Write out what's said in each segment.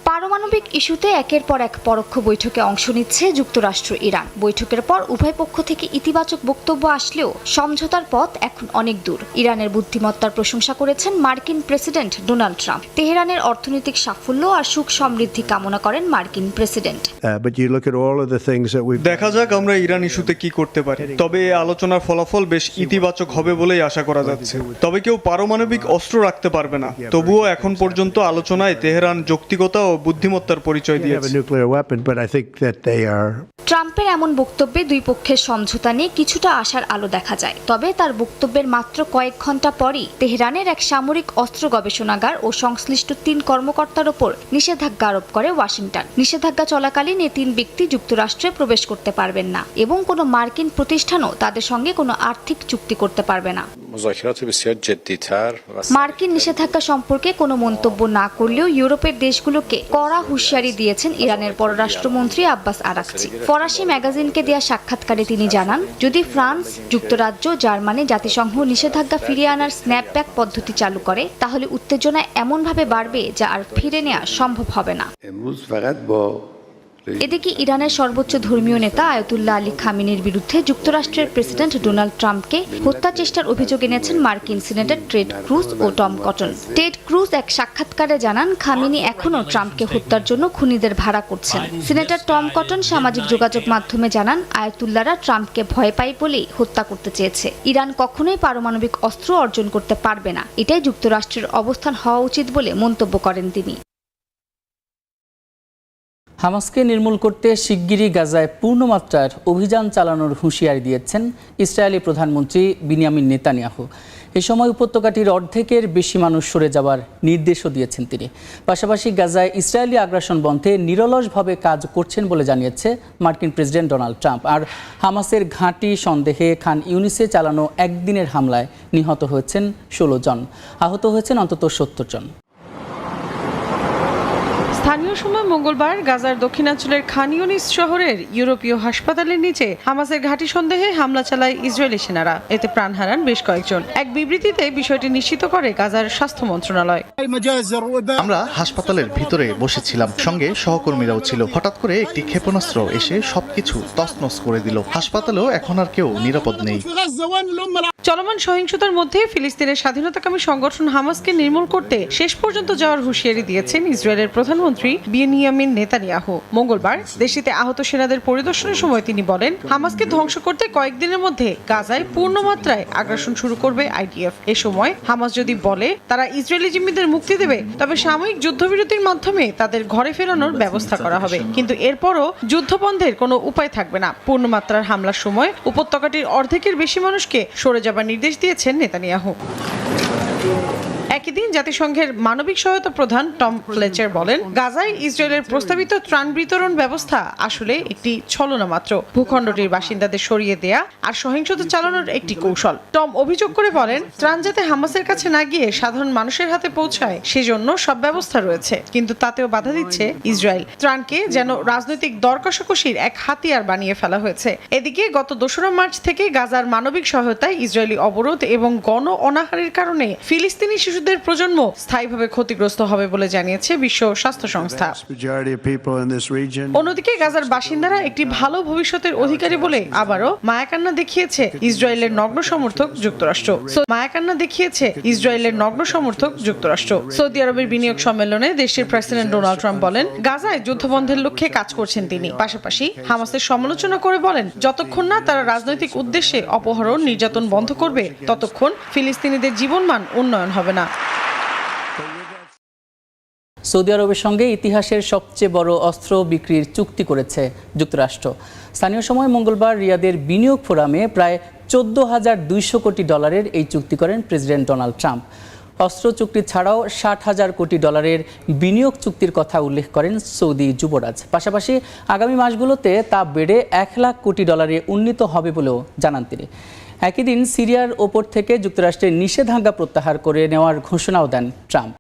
পারমাণবিক ইস্যুতে একের পর এক পরোক্ষ বৈঠকে অংশ নিচ্ছে যুক্তরাষ্ট্র ইরান। বৈঠকের পর উভয় পক্ষ থেকে ইতিবাচক বক্তব্য আসলেও সমঝোতার পথ এখন অনেক দূর। ইরানের বুদ্ধিমত্তার প্রশংসা করেছেন মার্কিন প্রেসিডেন্ট ডোনাল্ড ট্রাম্প। তেহরানের অর্থনৈতিক সাফল্য আর সুখ সমৃদ্ধি কামনা করেন মার্কিন প্রেসিডেন্ট। দেখা যাক আমরা ইরান ইস্যুতে কি করতে পারি। তবে এই আলোচনার ফলাফল বেশ ইতিবাচক হবে বলেই আশা করা যাচ্ছে। তবে কেউ পারমাণবিক অস্ত্র রাখতে পারবে না। তবুও এখন পর্যন্ত আলোচনায় তেহরান যৌক্তিকতা ও বুদ্ধিমত্তার পরিচয় দিয়েছে। ট্রাম্পের এমন বক্তব্যে দুই পক্ষের সমঝোতা নিয়ে কিছুটা আশার আলো দেখা যায়। তবে তার বক্তব্যের মাত্র কয়েক ঘন্টা পরই তেহরানের এক সামরিক অস্ত্র গবেষণাগার ও সংশ্লিষ্ট 3 কর্মকর্তার ওপর নিষেধাজ্ঞা আরোপ করে ওয়াশিংটন। নিষেধাজ্ঞা চলাকালীন এই 3 ব্যক্তি যুক্তরাষ্ট্রে প্রবেশ করতে পারবেন না এবং কোনো মার্কিন প্রতিষ্ঠানও তাদের সঙ্গে কোনো আর্থিক চুক্তি করতে পারবে না। মার্কিন নিষেধাজ্ঞা সম্পর্কে কোনো মন্তব্য না করলেও ইউরোপের দেশগুলোকে কড়া হুঁশিয়ারি দিয়েছেন ইরানের পররাষ্ট্রমন্ত্রী আব্বাস আরাকচি। ফরাসি ম্যাগাজিনকে দেয়া সাক্ষাৎকারে তিনি জানান, যদি ফ্রান্স, যুক্তরাজ্য, জার্মানি জাতিসংঘ নিষেধাজ্ঞা ফিরিয়ে আনার স্ন্যাপব্যাক পদ্ধতি চালু করে, তাহলে উত্তেজনা এমনভাবে বাড়বে যা আর ফিরে নেওয়া সম্ভব হবে না। এদিকে ইরানের সর্বোচ্চ ধর্মীয় নেতা আয়াতুল্লাহ আলী খামেনির বিরুদ্ধে যুক্তরাষ্ট্রের প্রেসিডেন্ট ডোনাল্ড ট্রাম্পকে হত্যা চেষ্টার অভিযোগ এনেছেন মার্কিন সিনেটর টেড ক্রুজ ও টম কটন। টেড ক্রুজ এক সাক্ষাৎকারে জানান, খামেনি এখনও ট্রাম্পকে হত্যার জন্য খুনিদের ভাড়া করছেন। সিনেটর টম কটন সামাজিক যোগাযোগ মাধ্যমে জানান, আয়াতুল্লাহরা ট্রাম্পকে ভয় পায় বলেই হত্যা করতে চেয়েছে। ইরান কখনোই পারমাণবিক অস্ত্র অর্জন করতে পারবে না, এটাই যুক্তরাষ্ট্রের অবস্থান হওয়া উচিত বলে মন্তব্য করেন তিনি। হামাসকে নির্মূল করতে শিগগিরই গাজায় পূর্ণমাত্রার অভিযান চালানোর হুঁশিয়ারি দিয়েছেন ইসরায়েলি প্রধানমন্ত্রী বিনিয়ামিন নেতানিয়াহু। এ সময় উপত্যকাটির অর্ধেকের বেশি মানুষ সরে যাওয়ার নির্দেশও দিয়েছেন তিনি। পাশাপাশি গাজায় ইসরায়েলি আগ্রাসন বন্ধে নিরলসভাবে কাজ করছেন বলে জানিয়েছে মার্কিন প্রেসিডেন্ট ডোনাল্ড ট্রাম্প। আর হামাসের ঘাঁটি সন্দেহে খান ইউনিসে চালানো একদিনের হামলায় নিহত হয়েছেন 16 জন, আহত হয়েছেন অন্তত 70 জন। স্থানীয় সময় মঙ্গলবার গাজার দক্ষিণাঞ্চলের খান ইউনিস শহরের ইউরোপীয় হাসপাতালের নিচে হামাসের ঘাঁটি সন্দেহে হামলা চালায় ইসরায়েলি সেনারা। এতে প্রাণ হারান বেশ কয়েকজন। এক বিবৃতিতে বিষয়টি নিশ্চিত করে গাজার স্বাস্থ্য মন্ত্রণালয়। আমরা হাসপাতালের ভিতরে বসেছিলাম, সঙ্গে সহকর্মীরাও ছিল। হঠাৎ করে একটি ক্ষেপণাস্ত্র এসে সবকিছু তছনছ করে দিল। হাসপাতালেও এখন আর কেউ নিরাপদ নেই। চলমান সহিংসতার মধ্যে ফিলিস্তিনের স্বাধীনতাকামী সংগঠন হামাসকে নির্মূল করতে শেষ পর্যন্ত যাওয়ার হুঁশিয়ারি দিয়েছেন ইসরায়েলের প্রধানমন্ত্রী বিনিয়ামিন নেতানিয়াহু। মঙ্গলবার দেশটিতে আহত সেনাদের পরিদর্শনের সময় তিনি বলেন, হামাসকে ধ্বংস করতে কয়েকদিনের মধ্যে গাজায় পূর্ণমাত্রায় আগ্রাসন শুরু করবে আইডিএফ। এ সময় হামাস যদি বলে তারা ইসরায়েলি জিম্মিদের মুক্তি দেবে, তবে সাময়িক যুদ্ধবিরতির মাধ্যমে তাদের ঘরে ফেরানোর ব্যবস্থা করা হবে। কিন্তু এরপরও যুদ্ধবন্ধের কোনো উপায় থাকবে না। পূর্ণমাত্রার হামলার সময় উপত্যকাটির অর্ধেকের বেশি মানুষকে সরে যাবার নির্দেশ দিয়েছেন নেতানিয়াহু। একই দিন জাতিসংঘের মানবিক সহায়তা প্রধান টম ফ্লেচার বলেন, গাজায় ইসরায়েলের প্রস্তাবিত ত্রাণ বিতরণ ব্যবস্থা আসলে একটি ছলনা মাত্র, ভূখণ্ডটির বাসিন্দাদের সরিয়ে দেয়া আর সহিংসতা চালানোর একটি কৌশল। টম অভিযোগ করে বলেন, ত্রাণ যাতে হামাসের কাছে না গিয়ে সাধারণ মানুষের হাতে পৌঁছায় সেজন্য সব ব্যবস্থা রয়েছে, কিন্তু তাতেও বাধা দিচ্ছে ইসরায়েল। ত্রাণকে যেন রাজনৈতিক দর কষাকষির এক হাতিয়ার বানিয়ে ফেলা হয়েছে। এদিকে গত 2 মার্চ থেকে গাজার মানবিক সহায়তায় ইসরায়েলি অবরোধ এবং গণ অনাহারের কারণে ফিলিস্তিনি শিশুদের প্রজন্ম স্থায়ীভাবে ক্ষতিগ্রস্ত হবে বলে জানিয়েছে বিশ্ব স্বাস্থ্য সংস্থা। অন্যদিকে গাজার বাসিন্দারা একটি ভালো ভবিষ্যতের অধিকারী বলে আবারও মায়াকান্না দেখিয়েছে ইসরায়েলের নগ্ন সমর্থক যুক্তরাষ্ট্র। সৌদি আরবের বিনিয়োগ সম্মেলনে দেশটির প্রেসিডেন্ট ডোনাল্ড ট্রাম্প বলেন, গাজায় যুদ্ধবন্ধের লক্ষ্যে কাজ করছেন তিনি। পাশাপাশি হামাসের সমালোচনা করে বলেন, যতক্ষণ না তারা রাজনৈতিক উদ্দেশ্যে অপহরণ নির্যাতন বন্ধ করবে, ততক্ষণ ফিলিস্তিনিদের জীবনমান উন্নয়ন হবে না। সৌদি আরবের সঙ্গে ইতিহাসের সবচেয়ে বড় অস্ত্র বিক্রির চুক্তি করেছে যুক্তরাষ্ট্র। স্থানীয় সময় মঙ্গলবার রিয়াদের বিনিয়োগ ফোরামে প্রায় 14,200 কোটি ডলারের এই চুক্তি করেন প্রেসিডেন্ট ডোনাল্ড ট্রাম্প। অস্ত্র চুক্তি ছাড়াও 60,000 কোটি ডলারের বিনিয়োগ চুক্তির কথা উল্লেখ করেন সৌদি যুবরাজ। পাশাপাশি আগামী মাসগুলোতে তা বেড়ে 1 লাখ কোটি ডলারে উন্নীত হবে বলেও জানান তিনি। একই দিন সিরিয়ার ওপর থেকে যুক্তরাষ্ট্রের নিষেধাজ্ঞা প্রত্যাহার করে নেওয়ার ঘোষণাও দেন ট্রাম্প।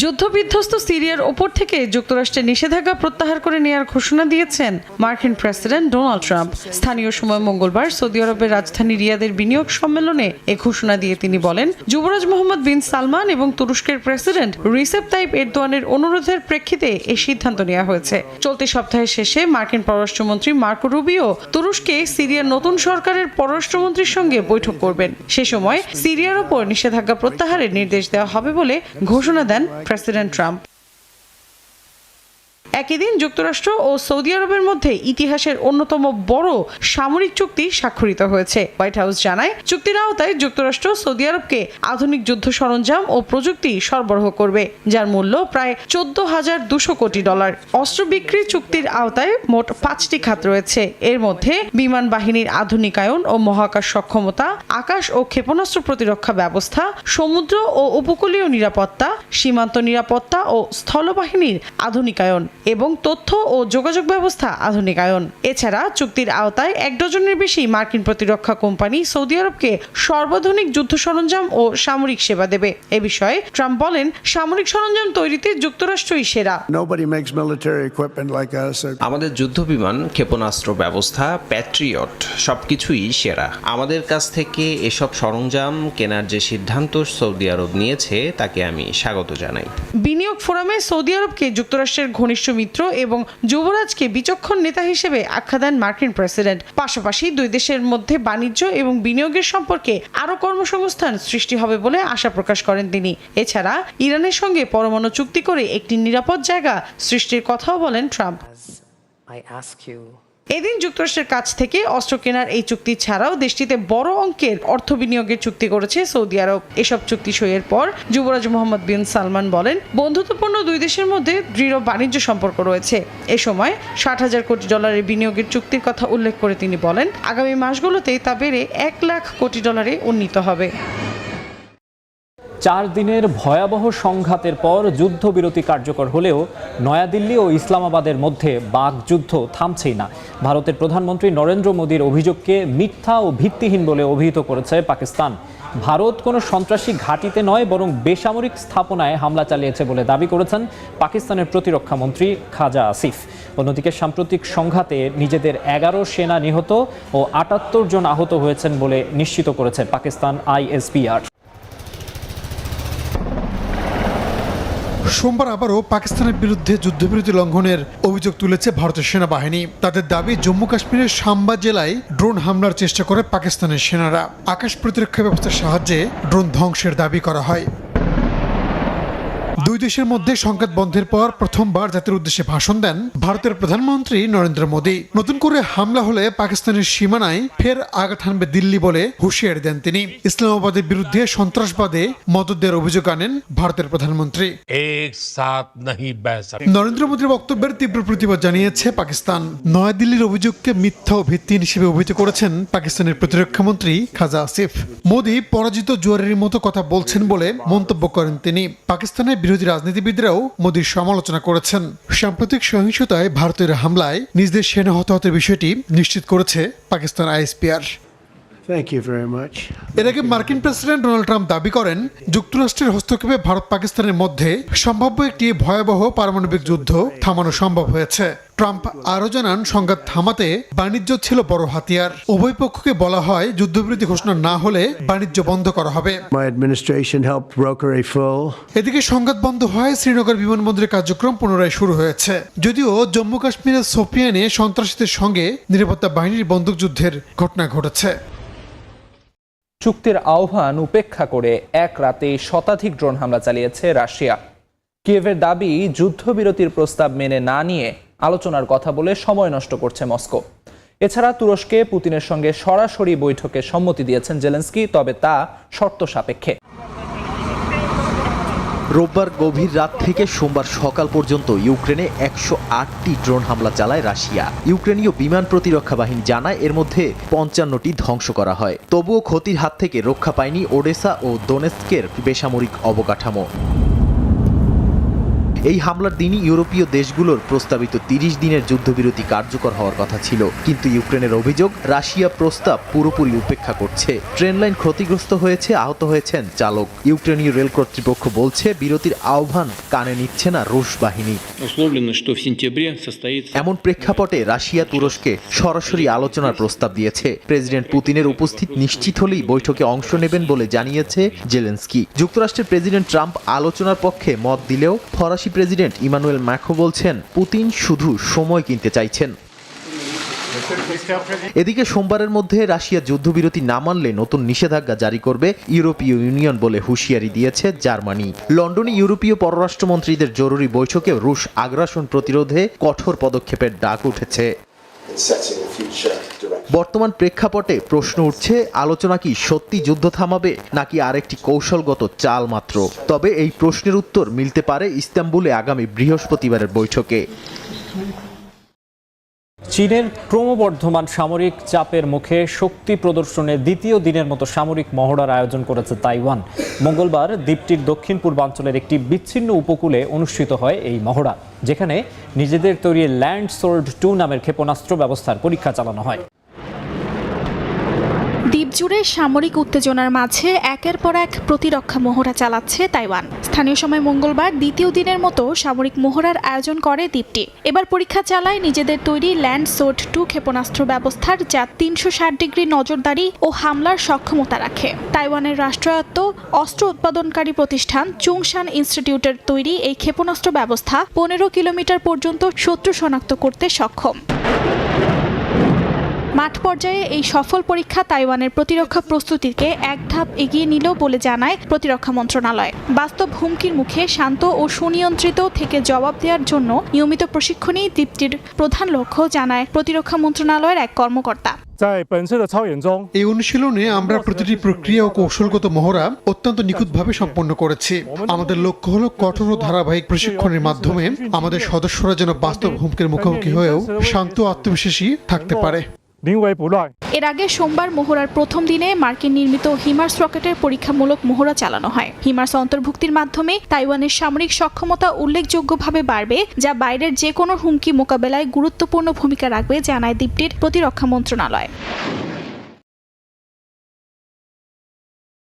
যুদ্ধবিধ্বস্ত সিরিয়ার ওপর থেকে যুক্তরাষ্ট্রের নিষেধাজ্ঞা প্রত্যাহার করে নেওয়ার ঘোষণা দিয়েছেন মার্কিন প্রেসিডেন্ট ডোনাল্ড ট্রাম্প। স্থানীয় সময় মঙ্গলবার সৌদি আরবের রাজধানী রিয়াদের বিনিয়োগ সম্মেলনে এ ঘোষণা দিয়ে তিনি বলেন, যুবরাজ মোহাম্মদ বিন সালমান এবং তুরস্কের প্রেসিডেন্ট রিসেপ তাইপ এরদোয়ানের অনুরোধের প্রেক্ষিতে এই সিদ্ধান্ত নেওয়া হয়েছে। চলতি সপ্তাহের শেষে মার্কিন পররাষ্ট্রমন্ত্রী মার্কো রুবিও তুরস্কে সিরিয়ার নতুন সরকারের পররাষ্ট্রমন্ত্রীর সঙ্গে বৈঠক করবেন। সে সময় সিরিয়ার ওপর নিষেধাজ্ঞা প্রত্যাহারের নির্দেশ দেওয়া হবে বলে ঘোষণা দেন প্রেসিডেন্ট ট্রাম্প। একই দিন যুক্তরাষ্ট্র ও সৌদি আরবের মধ্যে ইতিহাসের অন্যতম বড় সামরিক চুক্তি স্বাক্ষরিত হয়েছে। হোয়াইট হাউস জানায়, চুক্তির আওতায় যুক্তরাষ্ট্র সৌদি আরবকে আধুনিক যুদ্ধ সরঞ্জাম ও প্রযুক্তি সরবরাহ করবে, যার মূল্য প্রায় $14,200 কোটি। অস্ত্র বিক্রি চুক্তির আওতায় মোট 5টি খাত রয়েছে। এর মধ্যে বিমান বাহিনীর আধুনিকায়ন ও মহাকাশ সক্ষমতা, আকাশ ও ক্ষেপণাস্ত্র প্রতিরক্ষা ব্যবস্থা, সমুদ্র ও উপকূলীয় নিরাপত্তা, সীমান্ত নিরাপত্তা ও স্থলবাহিনীর আধুনিকায়ন এবং তথ্য ও যোগাযোগ ব্যবস্থা আধুনিকায়ন। এছাড়া চুক্তির আওতায় 1 ডজনের বেশি মার্কিন প্রতিরক্ষা কোম্পানি সৌদি আরবকে সর্বাধুনিক যুদ্ধ সরঞ্জাম ও সামরিক সেবা দেবে। এ বিষয়ে ট্রাম্প বলেন, সামরিক সরঞ্জাম তৈরিতে যুক্তরাষ্ট্রই সেরা। আমাদের যুদ্ধ বিমান, ক্ষেপণাস্ত্র ব্যবস্থা, প্যাট্রিয়ট সবকিছুই সেরা। আমাদের কাছ থেকে এসব সরঞ্জাম কেনার যে সিদ্ধান্ত সৌদি আরব নিয়েছে তাকে আমি স্বাগত জানাই। বিনিয়োগ ফোরামে সৌদি আরবকে যুক্তরাষ্ট্রের ঘনিষ্ঠ মিত্র এবং যুবরাজকে বিচক্ষণ নেতা হিসেবে আখ্যা দেন মার্কিন প্রেসিডেন্ট। পাশাপাশি দুই দেশের মধ্যে বাণিজ্য এবং বিনিয়োগের সম্পর্কে আরও কর্মসংস্থান সৃষ্টি হবে বলে আশা প্রকাশ করেন তিনি। এছাড়া ইরানের সঙ্গে পরমাণু চুক্তি করে একটি নিরাপদ জায়গা সৃষ্টির কথাও বলেন ট্রাম্প। এদিন যুক্তরাষ্ট্রের কাছ থেকে অস্ত্র কেনার এই চুক্তি ছাড়াও দেশটিতে বড় অঙ্কের অর্থ বিনিয়োগের চুক্তি করেছে সৌদি আরব। এসব চুক্তি সইয়ের পর যুবরাজ মোহাম্মদ বিন সালমান বলেন, বন্ধুত্বপূর্ণ দুই দেশের মধ্যে দৃঢ় বাণিজ্য সম্পর্ক রয়েছে। এ সময় $60,000 কোটি বিনিয়োগের চুক্তির কথা উল্লেখ করে তিনি বলেন, আগামী মাসগুলোতে তা বেড়ে $1 লাখ কোটি উন্নীত হবে। 4 দিনের ভয়াবহ সংঘাতের পর যুদ্ধবিরতি কার্যকর হলেও নয়াদিল্লি ও ইসলামাবাদের মধ্যে বাকযুদ্ধ থামছেই না। ভারতের প্রধানমন্ত্রী নরেন্দ্র মোদীর অভিযোগকে মিথ্যা ও ভিত্তিহীন বলে অভিহিত করেছে পাকিস্তান। ভারত কোনো সন্ত্রাসী ঘাঁটিতে নয়, বরং বেসামরিক স্থাপনায় হামলা চালিয়েছে বলে দাবি করেছেন পাকিস্তানের প্রতিরক্ষা মন্ত্রী খাজা আসিফ। অন্যদিকে সাম্প্রতিক সংঘাতে নিজেদের 11 সেনা নিহত ও 78 জন আহত হয়েছেন বলে নিশ্চিত করেছে পাকিস্তান ISPR। সোমবার আবারও পাকিস্তানের বিরুদ্ধে যুদ্ধবিরতি লঙ্ঘনের অভিযোগ তুলেছে ভারতের সেনাবাহিনী। তাদের দাবি, জম্মু কাশ্মীরের সাম্বা জেলায় ড্রোন হামলার চেষ্টা করে পাকিস্তানের সেনারা। আকাশ প্রতিরক্ষা ব্যবস্থার সাহায্যে ড্রোন ধ্বংসের দাবি করা হয়। দুই দেশের মধ্যে সংঘাত বন্ধের পর প্রথমবার জাতির উদ্দেশ্যে ভাষণ দেন ভারতের প্রধানমন্ত্রী নরেন্দ্র মোদী। নতুন করে হামলা হলে পাকিস্তানের সীমানায় ফের আঘাত হানবে দিল্লি বলে হুঁশিয়ারি দেন তিনি। ইসলামাবাদের বিরুদ্ধে সন্ত্রাসবাদে মদত দেওয়ার অভিযোগ আনেন ভারতের প্রধানমন্ত্রী। নরেন্দ্র মোদীর বক্তব্যের তীব্র প্রতিবাদ জানিয়েছে পাকিস্তান। নয়াদিল্লির অভিযোগকে মিথ্যা ও ভিত্তিহীন হিসেবে অভিহিত করেছেন পাকিস্তানের প্রতিরক্ষা মন্ত্রী খাজা আসিফ। মোদী পরাজিত জুয়ারের মতো কথা বলছেন বলে মন্তব্য করেন তিনি। পাকিস্তানের বিরোধী রাজনীতিবিদরাও মোদীর সমালোচনা করেছেন। সাম্প্রতিক সহিংসতায় ভারতের হামলায় নিজদের সেনা হতাহতের বিষয়টি নিশ্চিত করেছে পাকিস্তান ISPR। এর আগে মার্কিন প্রেসিডেন্ট ডোনাল্ড ট্রাম্প দাবি করেন, যুক্তরাষ্ট্রের হস্তক্ষেপে ভারত পাকিস্তানের মধ্যে সম্ভাব্য একটি ভয়াবহ পারমাণবিক যুদ্ধ থামানো সম্ভব হয়েছে। ট্রাম্প আরও জানান, সংঘাত থামাতে বাণিজ্য ছিল বড় হাতিয়ার। উভয় পক্ষকে বলা হয়, যুদ্ধবিরতি ঘোষণা না হলে বাণিজ্য বন্ধ করা হবে। এদিকে সংঘাত বন্ধ হয়, শ্রীনগর বিমানবন্দরের কার্যক্রম পুনরায় শুরু হয়েছে। যদিও জম্মু কাশ্মীরের সোপিয়ানে সন্ত্রাসীদের সঙ্গে নিরাপত্তা বাহিনীর বন্দুকযুদ্ধের ঘটনা ঘটেছে। চুক্তির আহ্বান উপেক্ষা করে এক রাতে শতাধিক ড্রোন হামলা চালিয়েছে রাশিয়া। কিয়েভের দাবি, যুদ্ধবিরতির প্রস্তাব মেনে না নিয়ে আলোচনার কথা বলে সময় নষ্ট করছে মস্কো। এছাড়া তুরস্কে পুতিনের সঙ্গে সরাসরি বৈঠকে সম্মতি দিয়েছেন জেলেনস্কি, তবে তা শর্ত সাপেক্ষে। রোববার গভীর রাত থেকে সোমবার সকাল পর্যন্ত ইউক্রেনে 108টি ড্রোন হামলা চালায় রাশিয়া। ইউক্রেনীয় বিমান প্রতিরক্ষা বাহিনী জানায়, এর মধ্যে 55টি ধ্বংস করা হয়। তবুও ক্ষতির হাত থেকে রক্ষা পায়নি ওডেসা ও দোনেৎস্কের বেসামরিক অবকাঠামো। এই হামলার দিনই ইউরোপীয় দেশগুলোর প্রস্তাবিত 30 দিনের যুদ্ধবিরতি কার্যকর হওয়ার কথা ছিল, কিন্তু ইউক্রেনের অভিযোগ রাশিয়া প্রস্তাব পুরোপুরি উপেক্ষা করছে। ট্রেন লাইন ক্ষতিগ্রস্ত হয়েছে, আহত হয়েছেন চালক। ইউক্রেনীয় রেল কর্তৃপক্ষ বলছে বিরতির আহ্বান কানে নিচ্ছে না রুশ বাহিনী। এমন প্রেক্ষাপটে রাশিয়া তুরস্কে সরাসরি আলোচনার প্রস্তাব দিয়েছে। প্রেসিডেন্ট পুতিনের উপস্থিত নিশ্চিত হলেই বৈঠকে অংশ নেবেন বলে জানিয়েছে জেলেনস্কি। যুক্তরাষ্ট্রের প্রেসিডেন্ট ট্রাম্প আলোচনার পক্ষে মত দিলেও ফরাসি প্রেসিডেন্ট ইমানুয়েল ম্যাক্রো বলছেন পুতিন শুধু সময় কিনতে চাইছেন। এদিকে সোমবারের মধ্যে রাশিয়া যুদ্ধবিরতি না মানলে নতুন নিষেধাজ্ঞা জারি করবে ইউরোপীয় ইউনিয়ন বলে হুঁশিয়ারি দিয়েছে জার্মানি। লন্ডনে ইউরোপীয় পররাষ্ট্রমন্ত্রীদের জরুরি বৈঠকে রুশ আগ্রাসন প্রতিরোধে কঠোর পদক্ষেপের ডাক উঠেছে। বর্তমান প্রেক্ষাপটে প্রশ্ন উঠছে, আলোচনা কি সত্যি যুদ্ধ থামাবে নাকি আরেকটি কৌশলগত চাল মাত্র? তবে এই প্রশ্নের উত্তর মিলতে পারে ইস্তাম্বুলে আগামী বৃহস্পতিবারের বৈঠকে। চীনের ক্রমবর্ধমান সামরিক চাপের মুখে শক্তি প্রদর্শনের দ্বিতীয় দিনের মতো সামরিক মহড়ার আয়োজন করেছে তাইওয়ান। মঙ্গলবার দ্বীপটির দক্ষিণ পূর্বাঞ্চলের একটি বিচ্ছিন্ন উপকূলে অনুষ্ঠিত হয় এই মহড়া, যেখানে নিজেদের তৈরি ল্যান্ড সোর্ড 2 নামের ক্ষেপণাস্ত্র ব্যবস্থার পরীক্ষা চালানো হয়। দ্বীপজুড়ে সামরিক উত্তেজনার মাঝে একের পর এক প্রতিরক্ষা মহড়া চালাচ্ছে তাইওয়ান। স্থানীয় সময় মঙ্গলবার দ্বিতীয় দিনের মতো সামরিক মহড়ার আয়োজন করে দ্বীপটি। এবার পরীক্ষা চালায় নিজেদের তৈরি ল্যান্ড সোর্ড 2 ক্ষেপণাস্ত্র ব্যবস্থার, যা 360 ডিগ্রি নজরদারি ও হামলার সক্ষমতা রাখে। তাইওয়ানের রাষ্ট্রায়ত্ত অস্ত্র উৎপাদনকারী প্রতিষ্ঠান চুংশান ইনস্টিটিউটের তৈরি এই ক্ষেপণাস্ত্র ব্যবস্থা 15 কিলোমিটার পর্যন্ত শত্রু শনাক্ত করতে সক্ষম। মাঠ পর্যায়ে এই সফল পরীক্ষা তাইওয়ানের প্রতিরক্ষা প্রস্তুতিকে এক ধাপ এগিয়ে নিল বলে জানায় প্রতিরক্ষা মন্ত্রণালয়। বাস্তব হুমকির মুখে শান্ত ও সুনিয়ন্ত্রিত থেকে জবাব দেওয়ার জন্য নিয়মিত প্রশিক্ষণই দ্বীপটির প্রধান লক্ষ্য, জানায় প্রতিরক্ষা মন্ত্রণালয়ের এক কর্মকর্তা। এই অনুশীলনে আমরা প্রতিটি প্রক্রিয়া ও কৌশলগত মহড়া অত্যন্ত নিখুঁতভাবে সম্পন্ন করেছি। আমাদের লক্ষ্য হলো কঠোর ও ধারাবাহিক প্রশিক্ষণের মাধ্যমে আমাদের সদস্যরা যেন বাস্তব হুমকির মুখোমুখি হয়েও শান্ত আত্মবিশ্বাসী থাকতে পারে। এর আগে সোমবার মহড়ার প্রথম দিনে মার্কিন নির্মিত হিমার্স রকেটের পরীক্ষামূলক মহড়া চালানো হয়। হিমার্স অন্তর্ভুক্তির মাধ্যমে তাইওয়ানের সামরিক সক্ষমতা উল্লেখযোগ্যভাবে বাড়বে, যা বাইরের যে কোনো হুমকি মোকাবেলায় গুরুত্বপূর্ণ ভূমিকা রাখবে, জানায় দ্বীপটির প্রতিরক্ষা মন্ত্রণালয়।